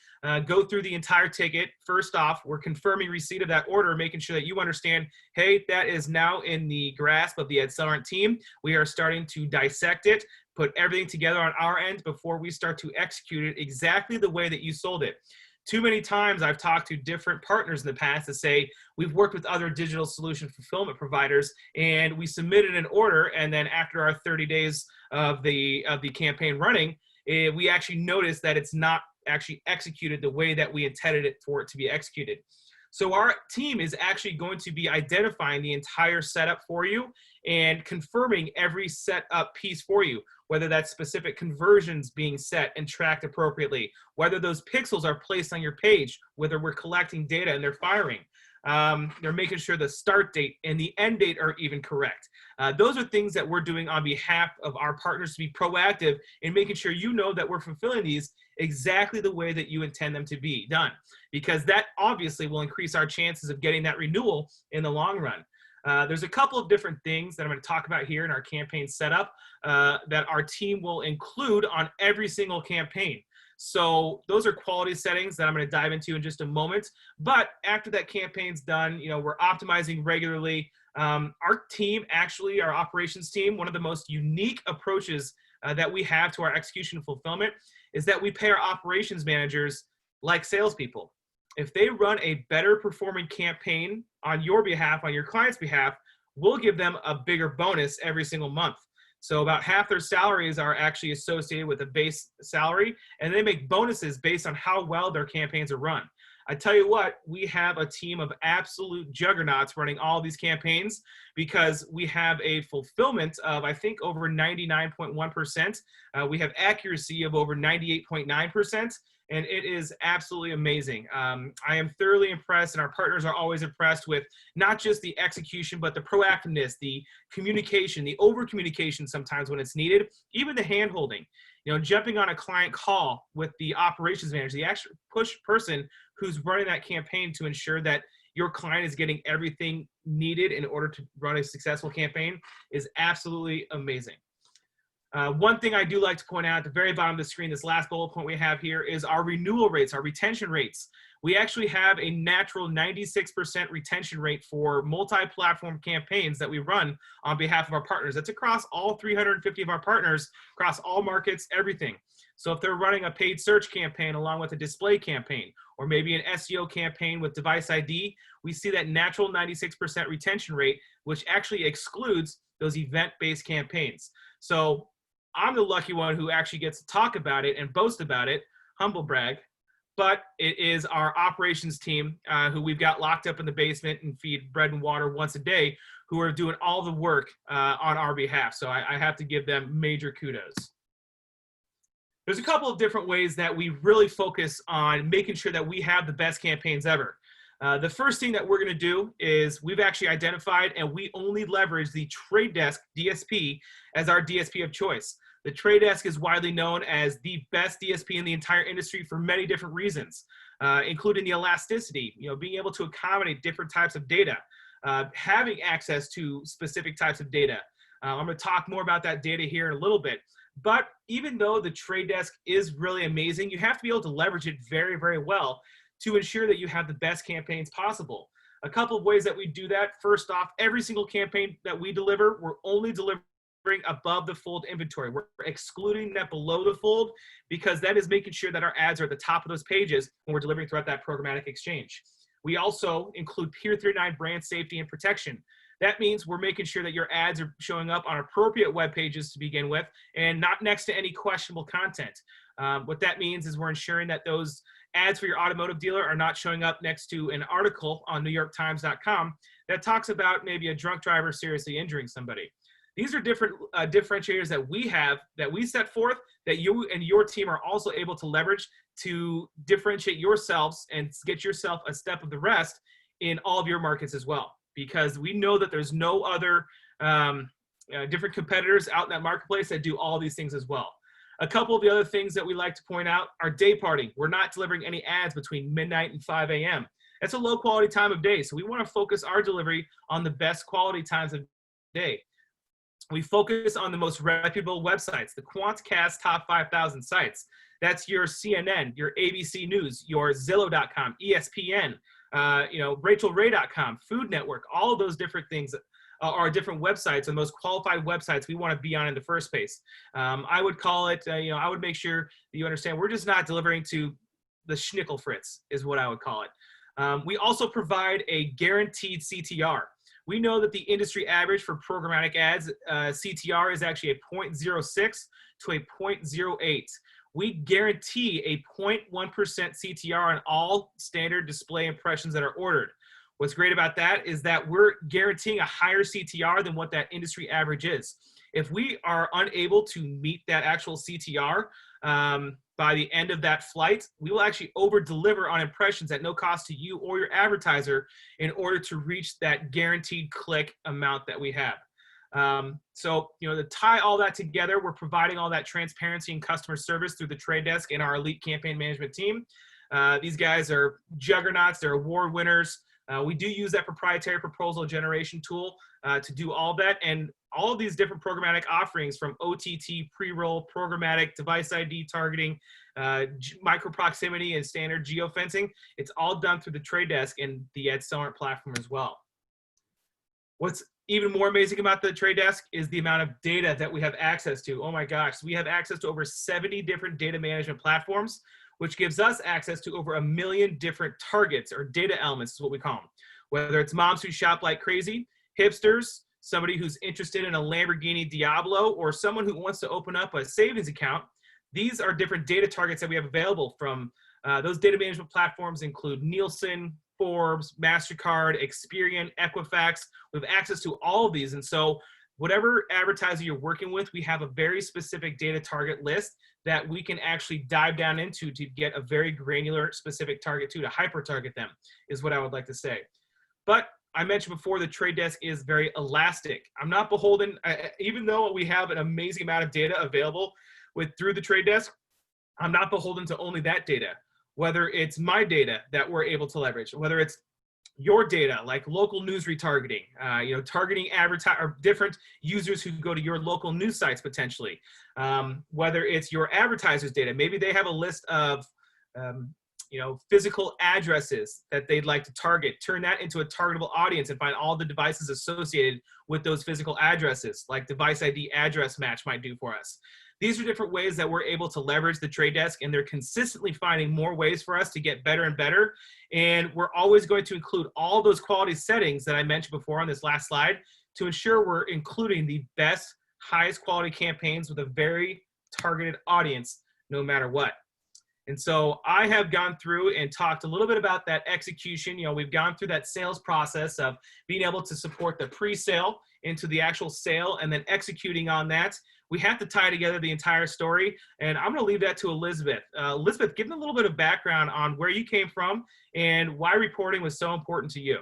go through the entire ticket. First off, we're confirming receipt of that order, making sure that you understand, hey, that is now in the grasp of the AdCellerant team. We are starting to dissect it, put everything together on our end before we start to execute it exactly the way that you sold it. Too many times I've talked to different partners in the past that say, we've worked with other digital solution fulfillment providers and we submitted an order, and then after our 30 days of the campaign running, we actually noticed that it's not actually executed the way that we intended it for it to be executed. So our team is actually going to be identifying the entire setup for you and confirming every setup piece for you, whether that's specific conversions being set and tracked appropriately, whether those pixels are placed on your page, whether we're collecting data and they're firing. They're making sure the start date and the end date are even correct. Those are things that we're doing on behalf of our partners to be proactive in making sure you know that we're fulfilling these exactly the way that you intend them to be done, because that obviously will increase our chances of getting that renewal in the long run. There's a couple of different things that I'm going to talk about here in our campaign setup that our team will include on every single campaign. So those are quality settings that I'm going to dive into in just a moment. But after that campaign's done, we're optimizing regularly. Our team, actually, our operations team, one of the most unique approaches that we have to our execution and fulfillment is that we pay our operations managers like salespeople. If they run a better performing campaign on your behalf, on your client's behalf, we'll give them a bigger bonus every single month. So about half their salaries are actually associated with a base salary, and they make bonuses based on how well their campaigns are run. I tell you what, we have a team of absolute juggernauts running all these campaigns because we have a fulfillment of, I think, over 99.1%. We have accuracy of over 98.9%. And it is absolutely amazing. I am thoroughly impressed, and our partners are always impressed with not just the execution, but the proactiveness, the communication, the over-communication sometimes when it's needed, even the hand-holding. Jumping on a client call with the operations manager, the actual push person who's running that campaign to ensure that your client is getting everything needed in order to run a successful campaign is absolutely amazing. One thing I do like to point out at the very bottom of the screen, this last bullet point we have here, is our renewal rates, our retention rates. We actually have a natural 96% retention rate for multi-platform campaigns that we run on behalf of our partners. That's across all 350 of our partners, across all markets, everything. So if they're running a paid search campaign along with a display campaign, or maybe an SEO campaign with device ID, we see that natural 96% retention rate, which actually excludes those event-based campaigns. So I'm the lucky one who actually gets to talk about it and boast about it, humble brag, but it is our operations team who we've got locked up in the basement and feed bread and water once a day, who are doing all the work on our behalf. So I have to give them major kudos. There's a couple of different ways that we really focus on making sure that we have the best campaigns ever. The first thing that we're going to do is we've actually identified and we only leverage the Trade Desk DSP as our DSP of choice. The Trade Desk is widely known as the best DSP in the entire industry for many different reasons, including the elasticity, being able to accommodate different types of data, having access to specific types of data. I'm going to talk more about that data here in a little bit. But even though the Trade Desk is really amazing, you have to be able to leverage it very, very well to ensure that you have the best campaigns possible. A couple of ways that we do that. First off, every single campaign that we deliver, we're only delivering above the fold inventory. We're excluding that below the fold because that is making sure that our ads are at the top of those pages when we're delivering throughout that programmatic exchange. We also include Peer 39 brand safety and protection. That means we're making sure that your ads are showing up on appropriate web pages to begin with and not next to any questionable content. What that means is we're ensuring that those ads for your automotive dealer are not showing up next to an article on NewYorkTimes.com that talks about maybe a drunk driver seriously injuring somebody. These are different differentiators that we have, that we set forth, that you and your team are also able to leverage to differentiate yourselves and get yourself a step of the rest in all of your markets as well. Because we know that there's no other different competitors out in that marketplace that do all these things as well. A couple of the other things that we like to point out are day parting. We're not delivering any ads between midnight and 5 a.m. That's a low quality time of day. So we want to focus our delivery on the best quality times of day. We focus on the most reputable websites, the Quantcast top 5,000 sites. That's your CNN, your ABC News, your Zillow.com, ESPN, RachelRay.com, Food Network, all of those different things are different websites, and the most qualified websites we want to be on in the first place. I would call it, I would make sure that you understand we're just not delivering to the schnickel fritz is what I would call it. We also provide a guaranteed CTR. We know that the industry average for programmatic ads, CTR is actually a 0.06 to a 0.08. We guarantee a 0.1% CTR on all standard display impressions that are ordered. What's great about that is that we're guaranteeing a higher CTR than what that industry average is. If we are unable to meet that actual CTR by the end of that flight, we will actually over-deliver on impressions at no cost to you or your advertiser in order to reach that guaranteed click amount that we have. So, to tie all that together, we're providing all that transparency and customer service through the Trade Desk and our elite campaign management team. These guys are juggernauts. They're award winners. We do use that proprietary proposal generation tool to do all that. And all of these different programmatic offerings, from OTT, pre-roll, programmatic, device ID targeting, micro proximity, and standard geofencing. It's all done through the trade desk and the AdCellerant platform as well. What's even more amazing about the trade desk is the amount of data that we have access to. Oh my gosh, we have access to over 70 different data management platforms, which gives us access to over 1 million different targets, or data elements is what we call them. Whether it's moms who shop like crazy, hipsters, somebody who's interested in a Lamborghini Diablo, or someone who wants to open up a savings account, these are different data targets that we have available from those data management platforms. Include Nielsen, Forbes, MasterCard, Experian, Equifax. We have access to all of these. And so whatever advertiser you're working with, we have a very specific data target list that we can actually dive down into to get a very granular specific target to hyper target them, is what I would like to say. But I mentioned before, the trade desk is very elastic. I'm not beholden, even though we have an amazing amount of data available through the trade desk, I'm not beholden to only that data. Whether it's my data that we're able to leverage, whether it's your data, like local news retargeting, targeting different users who go to your local news sites potentially. Whether it's your advertisers' data, maybe they have a list of physical addresses that they'd like to target. Turn that into a targetable audience and find all the devices associated with those physical addresses, like device ID address match might do for us. These are different ways that we're able to leverage the trade desk, and they're consistently finding more ways for us to get better and better. And we're always going to include all those quality settings that I mentioned before on this last slide to ensure we're including the best, highest quality campaigns with a very targeted audience, no matter what. And so I have gone through and talked a little bit about that execution. We've gone through that sales process of being able to support the pre-sale into the actual sale and then executing on that. We have to tie together the entire story, and I'm going to leave that to Elizabeth. Elizabeth, give them a little bit of background on where you came from and why reporting was so important to you.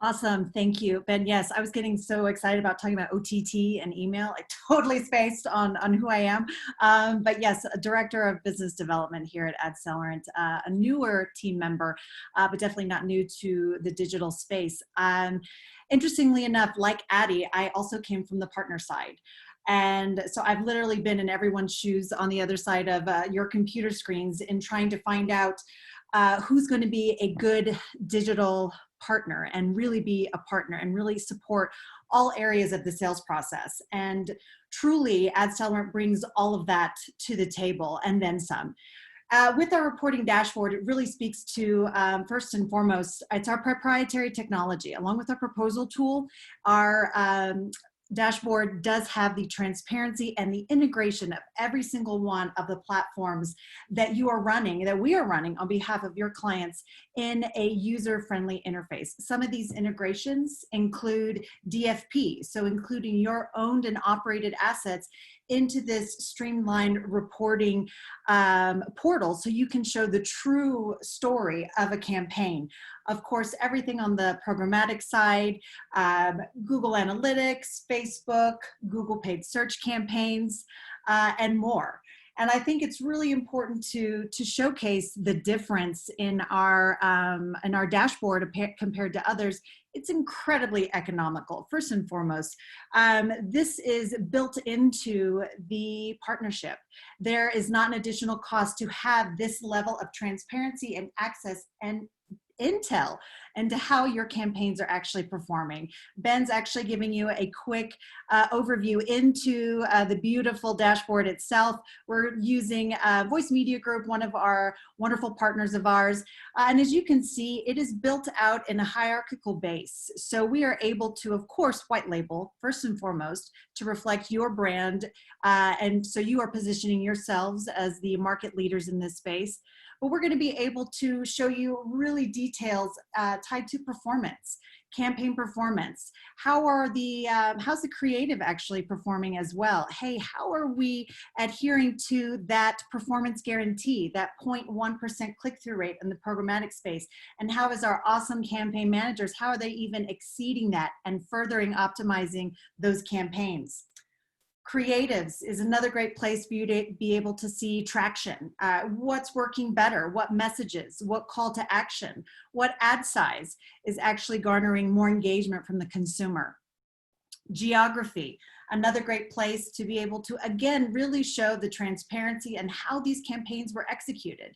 Awesome. Thank you, Ben. Yes, I was getting so excited about talking about OTT and email. I totally spaced on who I am. But yes, a director of business development here at AdCellerant, a newer team member, but definitely not new to the digital space. Interestingly enough, like Addie, I also came from the partner side. And so I've literally been in everyone's shoes on the other side of your computer screens in trying to find out who's going to be a good digital partner and really be a partner and really support all areas of the sales process. And truly, AdCellerant brings all of that to the table and then some. With our reporting dashboard, it really speaks to, first and foremost, it's our proprietary technology. Along with our proposal tool, our dashboard does have the transparency and the integration of every single one of the platforms that we are running on behalf of your clients in a user-friendly interface. Some of these integrations include DFP, so including your owned and operated assets into this streamlined reporting portal so you can show the true story of a campaign. Of course, everything on the programmatic side, Google Analytics, Facebook, Google paid search campaigns, and more. And I think it's really important to showcase the difference in our dashboard compared to others. It's incredibly economical. First and foremost, this is built into the partnership. There is not an additional cost to have this level of transparency and access and intel into how your campaigns are actually performing. Ben's actually giving you a quick overview into the beautiful dashboard itself. We're using Voice Media Group, one of our wonderful partners of ours. And as you can see, it is built out in a hierarchical base. So we are able to, of course, white label, first and foremost, to reflect your brand. And so you are positioning yourselves as the market leaders in this space. But we're going to be able to show you really details tied to performance, campaign performance. How's the creative actually performing as well? Hey, how are we adhering to that performance guarantee, that 0.1% click-through rate in the programmatic space? And how is our awesome campaign managers, how are they even exceeding that and furthering optimizing those campaigns? Creatives is another great place for you to be able to see traction. What's working better? What messages? What call to action? What ad size is actually garnering more engagement from the consumer? Geography, another great place to be able to, again, really show the transparency and how these campaigns were executed.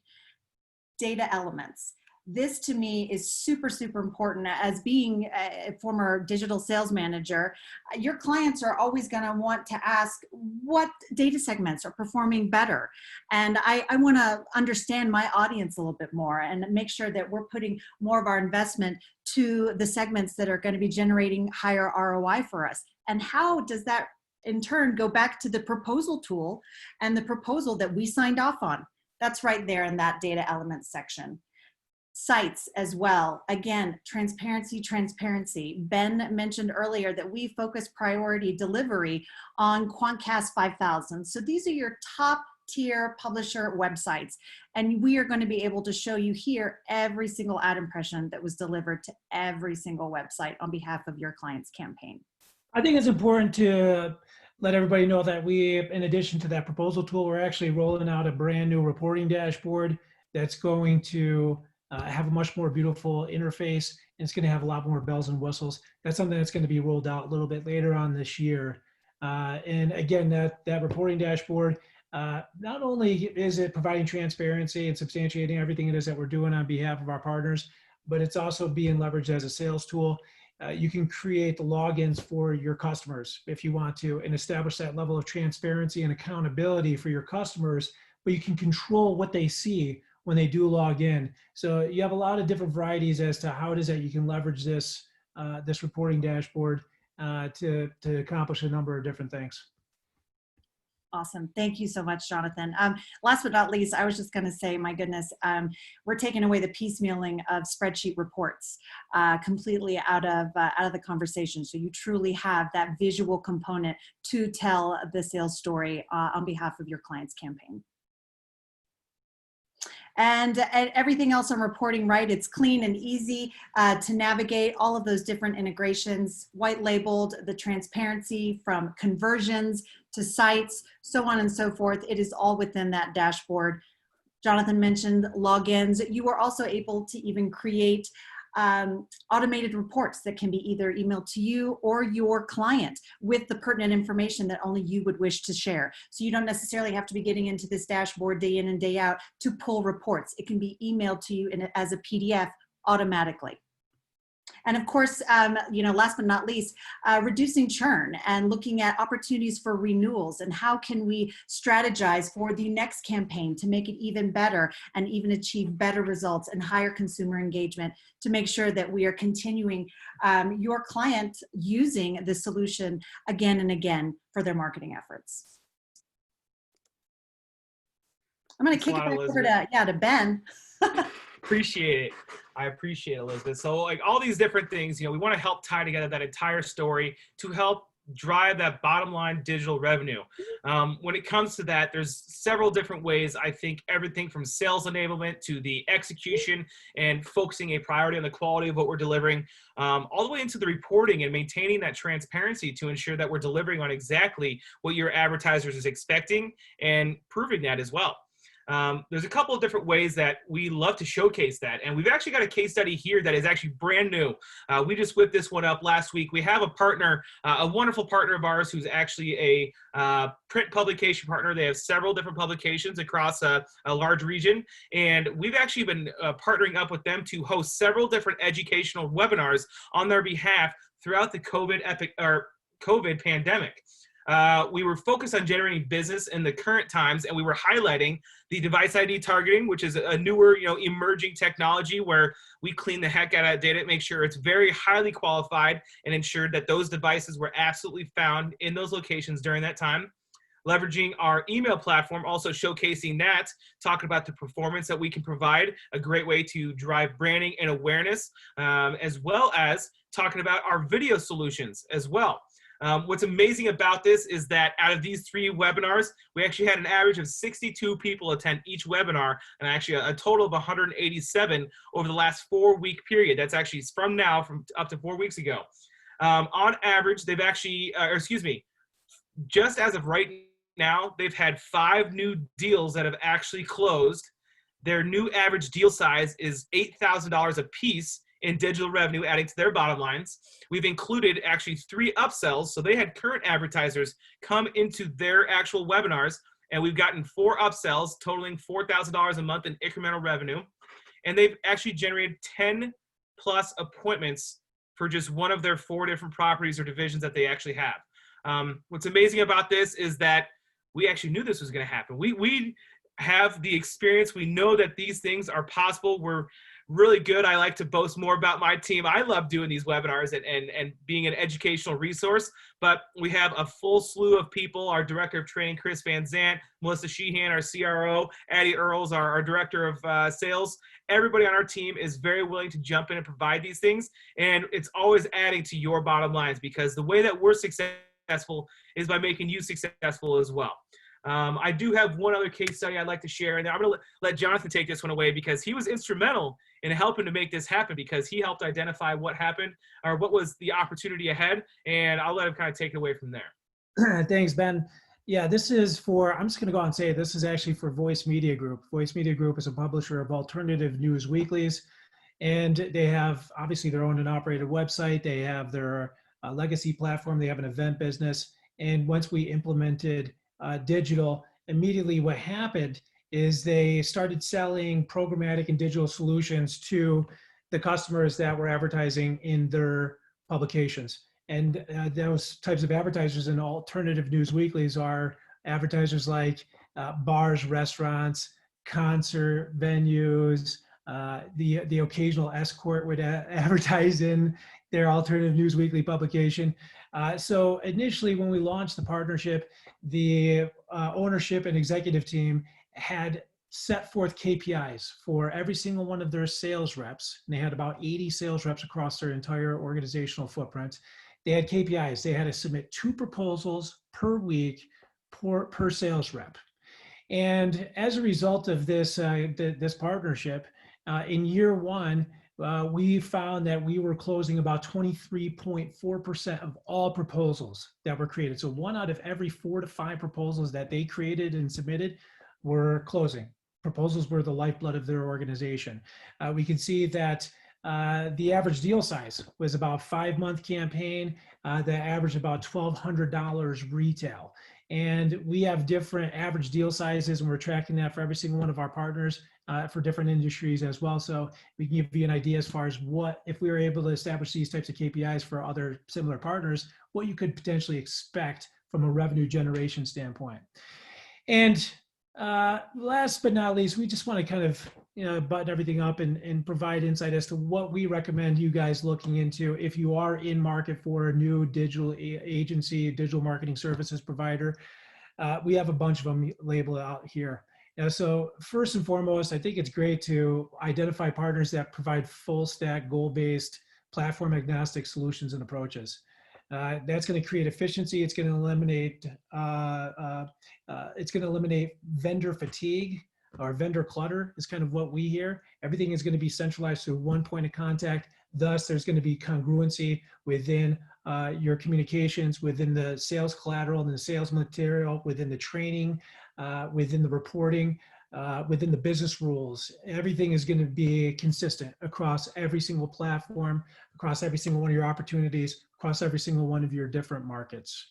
Data elements. This to me is super, super important. As being a former digital sales manager, your clients are always going to want to ask what data segments are performing better. And I want to understand my audience a little bit more and make sure that we're putting more of our investment to the segments that are going to be generating higher ROI for us. And how does that in turn go back to the proposal tool and the proposal that we signed off on? That's right there in that data elements section. Sites as well. Again, transparency, transparency. Ben mentioned earlier that we focus priority delivery on Quantcast 5000. So these are your top tier publisher websites. And we are going to be able to show you here every single ad impression that was delivered to every single website on behalf of your client's campaign. I think it's important to let everybody know that we, in addition to that proposal tool, we're actually rolling out a brand new reporting dashboard that's going to have a much more beautiful interface, and it's going to have a lot more bells and whistles. That's something that's going to be rolled out a little bit later on this year. And again, that reporting dashboard, not only is it providing transparency and substantiating everything it is that we're doing on behalf of our partners, but it's also being leveraged as a sales tool. You can create the logins for your customers if you want to, and establish that level of transparency and accountability for your customers, but you can control what they see when they do log in. So you have a lot of different varieties as to how it is that you can leverage this, this reporting dashboard to accomplish a number of different things. Awesome. Thank you so much, Jonathan. Last but not least, I was just going to say, my goodness, we're taking away the piecemealing of spreadsheet reports completely out of the conversation. So you truly have that visual component to tell the sales story on behalf of your client's campaign. And everything else I'm reporting, right? It's clean and easy to navigate all of those different integrations, white labeled, the transparency from conversions to sites, so on and so forth. It is all within that dashboard. Jonathan mentioned logins. You are also able to even create automated reports that can be either emailed to you or your client with the pertinent information that only you would wish to share. So you don't necessarily have to be getting into this dashboard day in and day out to pull reports. It can be emailed to you as a PDF automatically. And of course, last but not least, reducing churn and looking at opportunities for renewals and how can we strategize for the next campaign to make it even better and even achieve better results and higher consumer engagement to make sure that we are continuing your client using the solution again and again for their marketing efforts. I'm going to kick it back over to Ben. Appreciate it. I appreciate it, Elizabeth. So like all these different things, we want to help tie together that entire story to help drive that bottom line digital revenue. When it comes to that, there's several different ways. I think everything from sales enablement to the execution and focusing a priority on the quality of what we're delivering, all the way into the reporting and maintaining that transparency to ensure that we're delivering on exactly what your advertisers is expecting and proving that as well. There's a couple of different ways that we love to showcase that. And we've actually got a case study here that is actually brand new. We just whipped this one up last week. We have a partner, a wonderful partner of ours who's actually a print publication partner. They have several different publications across a large region. And we've actually been partnering up with them to host several different educational webinars on their behalf throughout the COVID pandemic. We were focused on generating business in the current times, and we were highlighting the device ID targeting, which is a newer, emerging technology where we clean the heck out of data, make sure it's very highly qualified, and ensure that those devices were absolutely found in those locations during that time. Leveraging our email platform, also showcasing that, talking about the performance that we can provide, a great way to drive branding and awareness, as well as talking about our video solutions as well. What's amazing about this is that out of these 3 webinars, we actually had an average of 62 people attend each webinar, and actually a total of 187 over the last 4-week period. That's actually from up to 4 weeks ago. On average, they've actually, just as of right now, they've had 5 new deals that have actually closed. Their new average deal size is $8,000 a piece, in digital revenue, adding to their bottom lines. We've included actually 3 upsells. So they had current advertisers come into their actual webinars, and we've gotten 4 upsells totaling $4,000 a month in incremental revenue. And they've actually generated 10 plus appointments for just one of their 4 different properties or divisions that they actually have. What's amazing about this is that we actually knew this was going to happen. We have the experience. We know that these things are possible. We're really good. I like to boast more about my team. I love doing these webinars and being an educational resource, but we have a full slew of people. Our director of training, Chris Van Zant, Melissa Sheehan, our CRO, Addie Earls, our director of sales. Everybody on our team is very willing to jump in and provide these things. And it's always adding to your bottom lines, because the way that we're successful is by making you successful as well. I do have one other case study I'd like to share, and I'm going to let Jonathan take this one away, because he was instrumental in helping to make this happen, because he helped identify what happened or what was the opportunity ahead, and I'll let him kind of take it away from there. Thanks, Ben. Yeah, this is for, I'm just going to go out and say this is actually for Voice Media Group. Voice Media Group is a publisher of alternative news weeklies, and they have obviously their owned and operated website. They have their legacy platform. They have an event business. And once we implemented digital, immediately what happened is they started selling programmatic and digital solutions to the customers that were advertising in their publications. And those types of advertisers in alternative news weeklies are advertisers like bars, restaurants, concert venues. The occasional escort would advertise in their alternative news weekly publication. So initially, when we launched the partnership, the ownership and executive team had set forth KPIs for every single one of their sales reps. And they had about 80 sales reps across their entire organizational footprint. They had KPIs. They had to submit 2 proposals per week per sales rep. And as a result of this, this partnership, in year 1, we found that we were closing about 23.4% of all proposals that were created. So 1 out of every 4 to 5 proposals that they created and submitted were closing. Proposals were the lifeblood of their organization. We can see that the average deal size was about 5-month campaign that averaged about $1,200 retail. And we have different average deal sizes, and we're tracking that for every single one of our partners for different industries as well. So we can give you an idea as far as what, if we were able to establish these types of KPIs for other similar partners, what you could potentially expect from a revenue generation standpoint. And last but not least, we just want to kind of button everything up and provide insight as to what we recommend you guys looking into if you are in market for a new digital agency, digital marketing services provider. We have a bunch of them labeled out here. So first and foremost, I think it's great to identify partners that provide full stack, goal-based, platform agnostic solutions and approaches. That's going to create efficiency. It's going to eliminate vendor fatigue, or vendor clutter is kind of what we hear. Everything is going to be centralized to one point of contact. Thus, there's going to be congruency within your communications, within the sales collateral and the sales material, within the training, within the reporting, within the business rules. Everything is going to be consistent across every single platform, across every single one of your opportunities, across every single one of your different markets.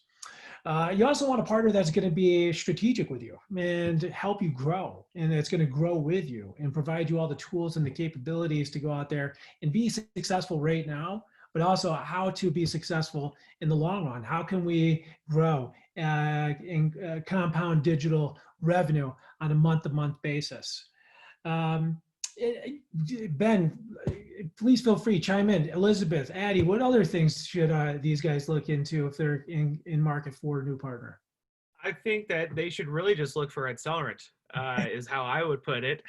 You also want a partner that's going to be strategic with you and help you grow, and that's going to grow with you and provide you all the tools and the capabilities to go out there and be successful right now, but also how to be successful in the long run. How can we grow and compound digital revenue on a month-to-month basis? Ben, please feel free, chime in. Elizabeth, Addie, what other things should these guys look into if they're in market for a new partner? I think that they should really just look for AdCellerant, is how I would put it.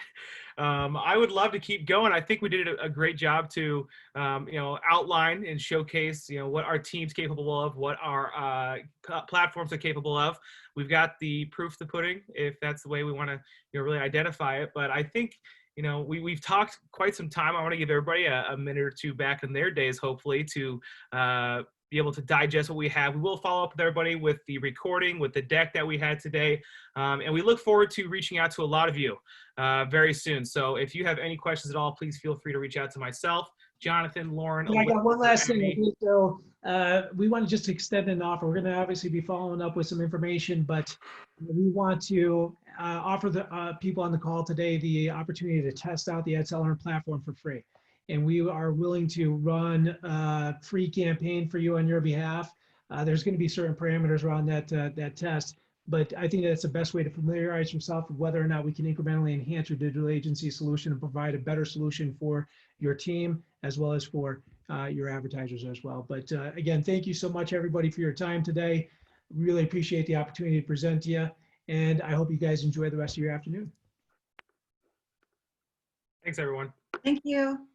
I would love to keep going. I think we did a great job to, outline and showcase, what our team's capable of, what our platforms are capable of. We've got the proof of the pudding, if that's the way we want to, really identify it. But I think, we've talked quite some time. I want to give everybody a minute or two back in their days, hopefully, to be able to digest what we have. We will follow up with everybody with the recording, with the deck that we had today. And we look forward to reaching out to a lot of you very soon. So if you have any questions at all, please feel free to reach out to myself, Jonathan, Lauren. Yeah, I got one last thing. Abby. Okay, so we want to just extend an offer. We're going to obviously be following up with some information, but we want to offer the people on the call today the opportunity to test out the AdCellerant platform for free. And we are willing to run a free campaign for you on your behalf. There's going to be certain parameters around that test, but I think that's the best way to familiarize yourself with whether or not we can incrementally enhance your digital agency solution and provide a better solution for your team as well as for your advertisers as well. But again, thank you so much, everybody, for your time today. Really appreciate the opportunity to present to you, and I hope you guys enjoy the rest of your afternoon. Thanks, everyone. Thank you.